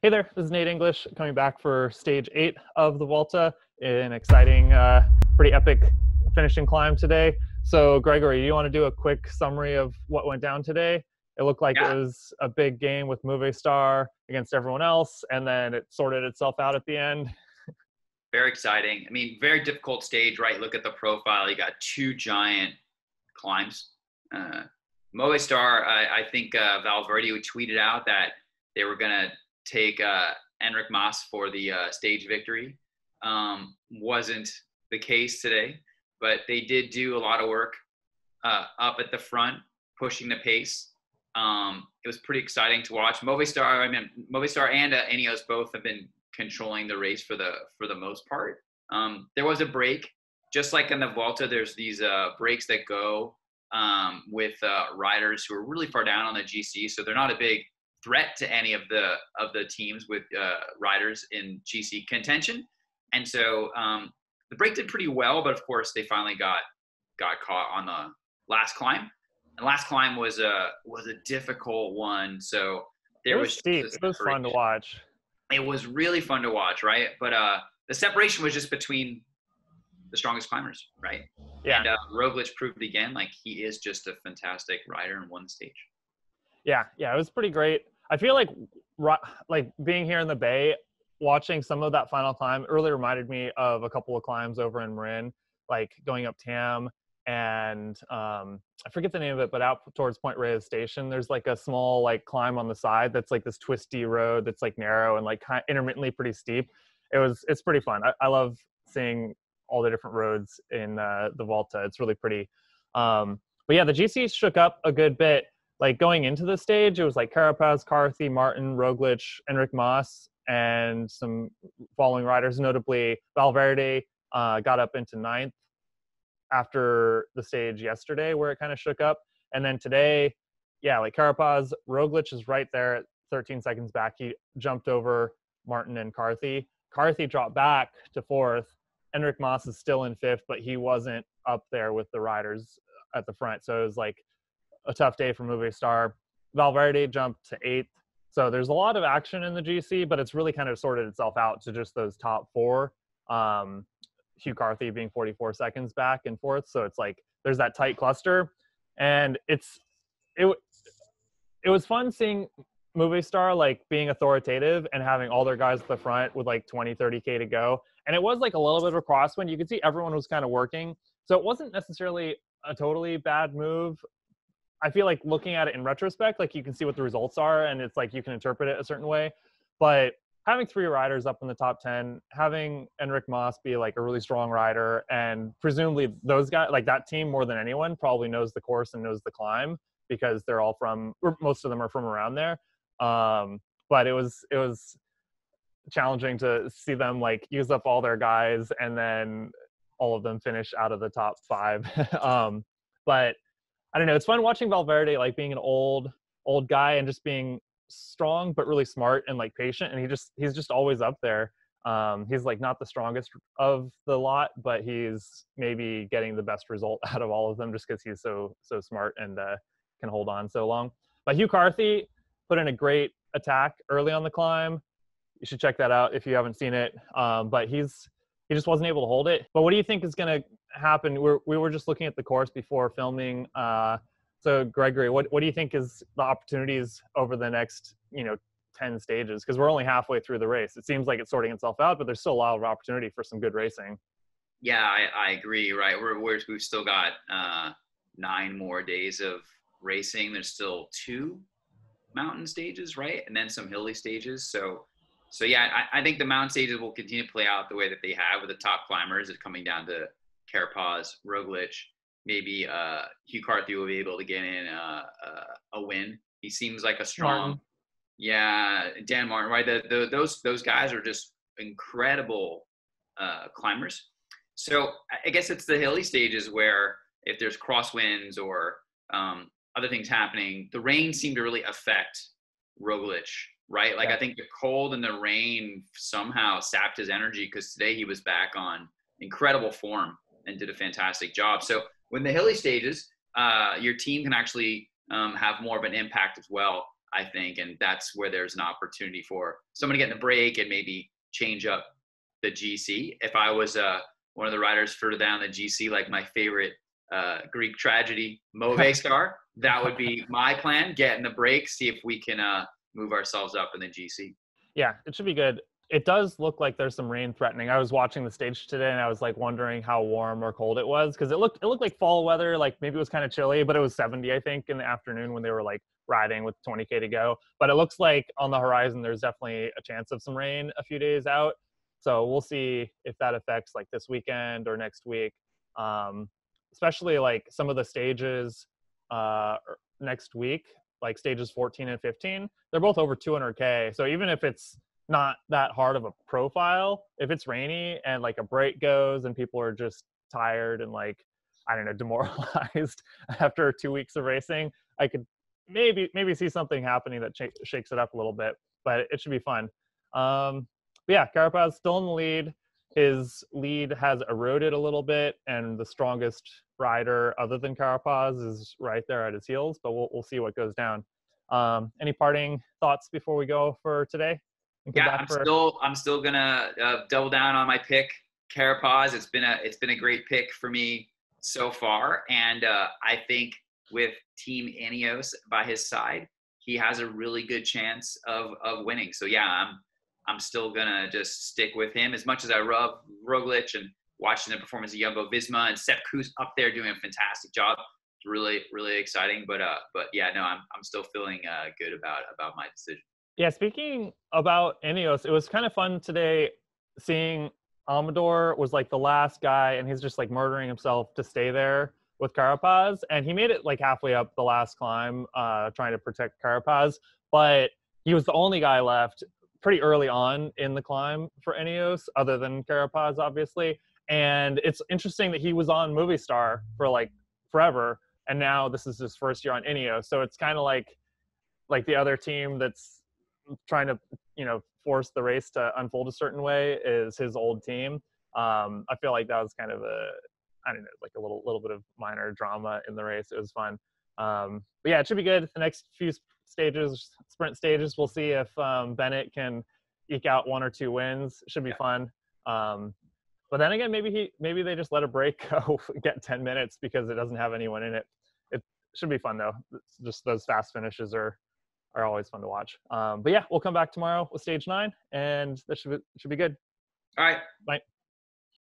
Hey there, this is Nate English coming back for stage 8 of the Vuelta. An exciting, pretty epic finishing climb today. So Gregory, you want to do a quick summary of what went down today? It looked like it Yeah, was a big game with Movistar against everyone else, and then it sorted itself out at the end. very exciting. I mean, very difficult stage, right? Look at the profile. You got two giant climbs. Uh, Movistar, I think Valverde tweeted out that they were going to take Enric Mas for the stage victory. Wasn't the case today, but they did do a lot of work up at the front, pushing the pace. It was pretty exciting to watch. Movistar and Ineos both have been controlling the race for the most part. There was a break, just like in the Vuelta. There's these breaks that go with riders who are really far down on the GC, so they're not a big threat to any of the teams with riders in GC contention. And so the break did pretty well, but of course they finally got caught on the last climb. And last climb was a difficult one, so It there was was steep. just It was fun to watch. it was really fun to watch, right? But the separation was just between the strongest climbers, right? Yeah, And Roglic proved again, like he is just a fantastic rider and won the stage. yeah, it was pretty great. I feel like being here in the Bay, watching some of that final climb, it really reminded me of a couple of climbs over in Marin, like going up Tam and I forget the name of it, but out towards Point Reyes Station, there's like a small like climb on the side that's like this twisty road that's like narrow and like kind of intermittently pretty steep. It's pretty fun. I love seeing all the different roads in the Volta. It's really pretty. But yeah, the GC shook up a good bit. Like going into the stage, it was like Carapaz, Carthy, Martin, Roglic, Enric Mas, and some following riders, notably Valverde got up into ninth after the stage yesterday where it kind of shook up. And then today, yeah, like Carapaz, Roglic is right there at 13 seconds back. He jumped over Martin and Carthy. Carthy dropped back to fourth. Enric Mas is still in fifth, but he wasn't up there with the riders at the front. So it was like a tough day for Movistar. Valverde jumped to eighth. So there's a lot of action in the GC, but it's really kind of sorted itself out to just those top four. Hugh Carthy being 44 seconds back and forth. So it's like there's that tight cluster. And it was fun seeing Movistar like being authoritative and having all their guys at the front with like 20, 30K to go. And it was like a little bit of a crosswind. You could see everyone was kind of working. So it wasn't necessarily a totally bad move. I feel like looking at it in retrospect, like you can see what the results are and it's like you can interpret it a certain way. But having three riders up in the top 10, having Enric Mas be like a really strong rider, and presumably those guys, like that team more than anyone, probably knows the course and knows the climb because they're all from, or most of them are from around there. But it was challenging to see them like use up all their guys and then all of them finish out of the top five. But I don't know. It's fun watching Valverde like being an old guy and just being strong but really smart and like patient, and he's just always up there. He's like not the strongest of the lot, but he's maybe getting the best result out of all of them just because he's so smart and can hold on so long. But Hugh Carthy put in a great attack early on the climb. You should check that out if you haven't seen it. But he just wasn't able to hold it. But what do you think is going to happen? We were just looking at the course before filming. So Gregory, what do you think is the opportunities over the next 10 stages? Because we're only halfway through the race. It seems like it's sorting itself out, but there's still a lot of opportunity for some good racing. Yeah, I agree. Right, we've still got 9 more days of racing. There's still 2 mountain stages, right, and then some hilly stages. So yeah, I think the mountain stages will continue to play out the way that they have with the top climbers. It's coming down to Carapaz, Roglic. Maybe Hugh Carthy will be able to get in a win. He seems like a strong, Martin. yeah, Dan Martin, right? Those guys are just incredible climbers. So I guess it's the hilly stages where if there's crosswinds or other things happening, the rain seemed to really affect Roglic, right? Like Yeah. I think the cold and the rain somehow sapped his energy because today he was back on incredible form and did a fantastic job. So when the hilly stages, your team can actually have more of an impact as well. I think, and that's where there's an opportunity for someone to get in the break and maybe change up the GC. If I was one of the riders further down the GC, like my favorite Greek tragedy Movistar, that would be my plan. Get in the break, see if we can move ourselves up in the GC. Yeah, it should be good. It does look like there's some rain threatening. I was watching the stage today and I was like wondering how warm or cold it was, because it looked like fall weather, like maybe it was kind of chilly, but it was 70 I think in the afternoon when they were like riding with 20K to go. But it looks like on the horizon there's definitely a chance of some rain a few days out. So we'll see if that affects like this weekend or next week. Especially like some of the stages next week, like stages 14 and 15, they're both over 200K. So even if it's not that hard of a profile, if it's rainy and like a break goes and people are just tired and like, I don't know, demoralized after 2 weeks of racing, I could maybe see something happening that shakes it up a little bit, but it should be fun. But yeah, Carapaz still in the lead. His lead has eroded a little bit, and the strongest rider other than Carapaz is right there at his heels, but we'll see what goes down. Any parting thoughts before we go for today? Yeah, I'm still gonna double down on my pick, Carapaz. It's been a great pick for me so far, and I think with Team Ineos by his side, he has a really good chance of winning. So yeah, I'm still gonna just stick with him as much as I love Roglic and watching the performance of Jumbo Visma and Sepp Kuss up there doing a fantastic job. It's really exciting. But yeah, no, I'm still feeling good about my decision. Yeah, speaking about Ineos, it was kind of fun today seeing Amador was like the last guy, and he's just like murdering himself to stay there with Carapaz, and he made it like halfway up the last climb, trying to protect Carapaz, but he was the only guy left pretty early on in the climb for Ineos, other than Carapaz, obviously. And it's interesting that he was on Movistar for like forever, and now this is his first year on Ineos. So it's kind of like the other team that's trying to, force the race to unfold a certain way is his old team. I feel like that was kind of I don't know, like a little bit of minor drama in the race. It was fun. But yeah, it should be good. The next few sprint stages, we'll see if Bennett can eke out 1 or 2 wins. Should be fun. But then again, maybe they just let a break go, get 10 minutes because it doesn't have anyone in it. It should be fun though. It's just those fast finishes are always fun to watch. But yeah, we'll come back tomorrow with stage 9, and that should be good. All right. Bye.